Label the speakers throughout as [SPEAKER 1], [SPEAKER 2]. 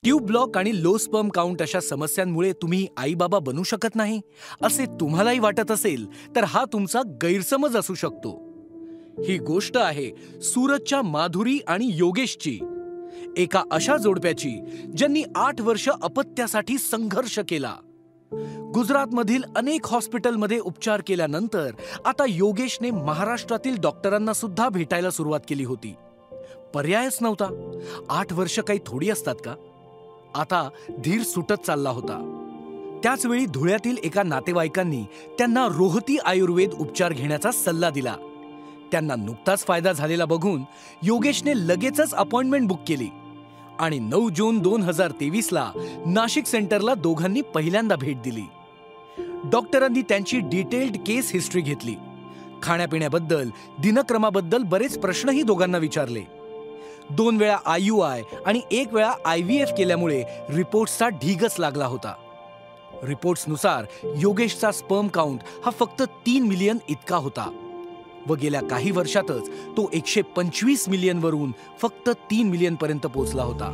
[SPEAKER 1] Tube block आणि low sperm count अशा समस्यांमुळे तुम्ही आई बाबा बनू शकत नाही असे तुम्हालाही वाटत असेल तर हा तुमचा गैरसमज असू शकतो। ही गोष्ट आहे सुरतच्या माधुरी आणि योगेशची, एका अशा जोडप्याची ज्यांनी 8 वर्ष अपत्यासाठी संघर्ष केला। गुजरातमधील अनेक हॉस्पिटलमध्ये उपचार केल्यानंतर आता योगेशने महाराष्ट्रातील डॉक्टरांना सुद्धा भेटायला सुरुवात केली होती। पर्यायच नव्हता। 8 वर्ष काही थोडी असतात का? आता धीर सुटत चालला होता। त्याच वेळी धुळ्यातील एका नातेवाईकांनी त्यांना रोहती आयुर्वेद उपचार घेण्याचा सल्ला दिला। त्यांना नुकताच फायदा झालेला बघून योगेशने लगेचच अपॉइंटमेंट बुक केली आणि 9 जून 2023 ला नाशिक सेंटरला दोघांनी पहिल्यांदा भेट दिली। डॉक्टरांनी त्यांची डिटेल्ड केस हिस्ट्री घेतली। खाण्यापिण्याबद्दल, दिनक्रमाबद्दल बरेच प्रश्नही दोघांना विचारले। 2 वेळा IUI आणि 1 वेळा IVF केल्यामुळे रिपोर्ट्सचा ढीगच लागला होता। रिपोर्ट्सनुसार योगेशचा स्पर्म काउंट हा फक्त 3 मिलियन इतका होता व गेल्या काही वर्षातच तो 125 मिलियन वरून फक्त 3 मिलियन पर्यंत पोहोचला होता।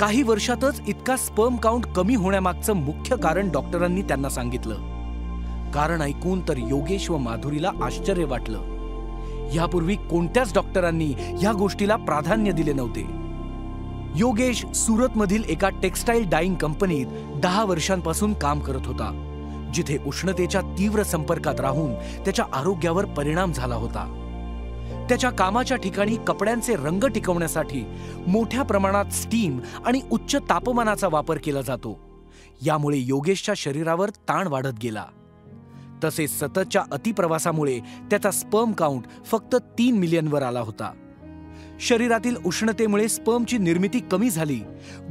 [SPEAKER 1] काही वर्षातच इतका स्पर्म काउंट कमी होण्यामागचं मुख्य कारण डॉक्टरांनी त्यांना सांगितलं। कारण ऐकून तर योगेश व माधुरीला आश्चर्य वाटलं। यापूर्वी कोणत्याच डॉक्टरांनी या गोष्टीला प्राधान्य दिले नव्हते। योगेश सुरतमधील एका टेक्सटाईल डाईंग कंपनीत 10 वर्षांपासून काम करत होता, जिथे उष्णतेच्या तीव्र संपर्कात राहून त्याच्या आरोग्यावर परिणाम झाला होता। त्याच्या कामाच्या ठिकाणी कपड्यांचे रंग टिकवण्यासाठी मोठ्या प्रमाणात स्टीम आणि उच्च तापमानाचा वापर केला जातो। यामुळे योगेशच्या शरीरावर ताण वाढत गेला। तसेच सततच्या अतिप्रवासामुळे त्याचा स्पर्म काउंट फक्त 3 मिलियनवर आला होता। शरीरातील उष्णतेमुळे स्पर्मची निर्मिती कमी झाली,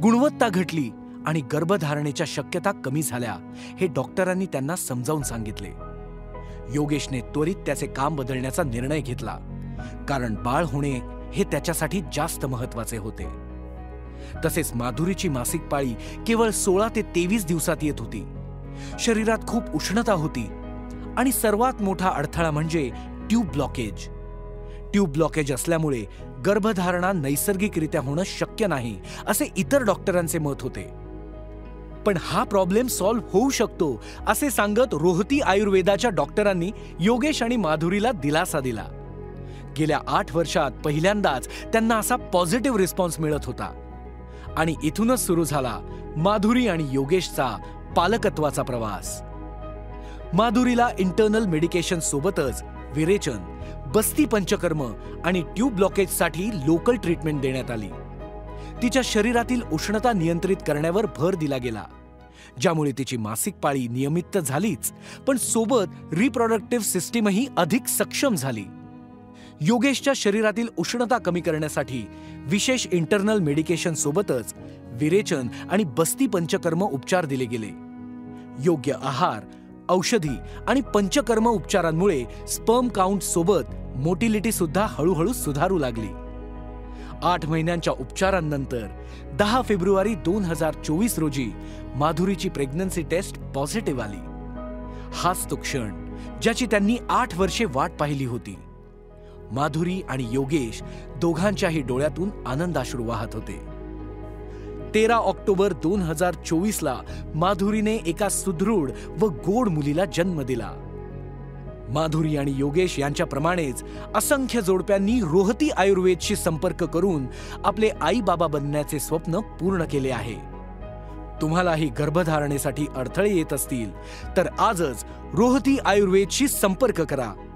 [SPEAKER 1] गुणवत्ता घटली आणि गर्भधारणेच्या शक्यता कमी झाल्या, हे डॉक्टरांनी त्यांना समजावून सांगितले। योगेशने त्वरित त्याचे काम बदलण्याचा निर्णय घेतला, कारण बाळ होणे हे त्याच्यासाठी जास्त महत्त्वाचे होते। तसेच माधुरीची मासिक पाळी केवळ 16 ते 23 दिवसात येत होती। शरीरात खूप उष्णता होती आणि सर्वात मोठा अडथळा म्हणजे ट्यूब ब्लॉकेज। ट्यूब ब्लॉकेज असल्यामुळे गर्भधारणा नैसर्गिकरित्या होणं शक्य नाही, असे इतर डॉक्टरांचे मत होते। पण हा प्रॉब्लेम सॉल्व्ह होऊ शकतो असे सांगत रोहती आयुर्वेदाच्या डॉक्टरांनी योगेश आणि माधुरीला दिलासा दिला। गेल्या 8 वर्षात पहिल्यांदाच त्यांना असा पॉझिटिव्ह रिस्पॉन्स मिळत होता आणि इथूनच सुरू झाला माधुरी आणि योगेशचा पालकत्वाचा प्रवास। माधुरीला इंटरनल मेडिकेशन सोबतच विरेचन, बस्ती पंचकर्म आणि ट्यूब ब्लॉकेजसाठी लोकल ट्रीटमेंट देण्यात आली। तिच्या शरीरातील उष्णता नियंत्रित करण्यावर भर दिला गेला, ज्यामुळे तिची मासिक पाळी नियमित तर झालीच, पण सोबत रिप्रोडक्टिव्ह सिस्टीमही अधिक सक्षम झाली। योगेशच्या शरीरातील उष्णता कमी करण्यासाठी विशेष इंटरनल मेडिकेशन सोबतच विरेचन आणि बस्ती पंचकर्म उपचार दिले गेले। योग्य आहार, औषधी आणि पंचकर्म उपचारांमुळे स्पर्म काउंट सोबत मोटिलिटी सुद्धा हळूहळू सुधारू लागली। 8 महिन्यांच्या उपचारांनंतर 10 फेब्रुवारी 2024 रोजी माधुरीची प्रेग्नन्सी टेस्ट पॉझिटिव्ह आली। हाच तो क्षण ज्याची त्यांनी 8 वर्षे वाट पाहिली होती। माधुरी आणि योगेश दोघांच्याही डोळ्यातून आनंदाश्रू वाहत होते। 13 ऑक्टोबर 2024 ला माधुरीने एका सुदृढ व गोड मुलीला जन्म दिला। माधुरी आणि योगेश यांच्याप्रमाणेच असंख्य जोडप्यांनी रोहती आयुर्वेदशी संपर्क करून आपले आई बाबा बनण्याचे स्वप्न पूर्ण केले आहे। तुम्हालाही गर्भधारणेसाठी अडथळे येत असतील तर आजच रोहती आयुर्वेदशी संपर्क करा।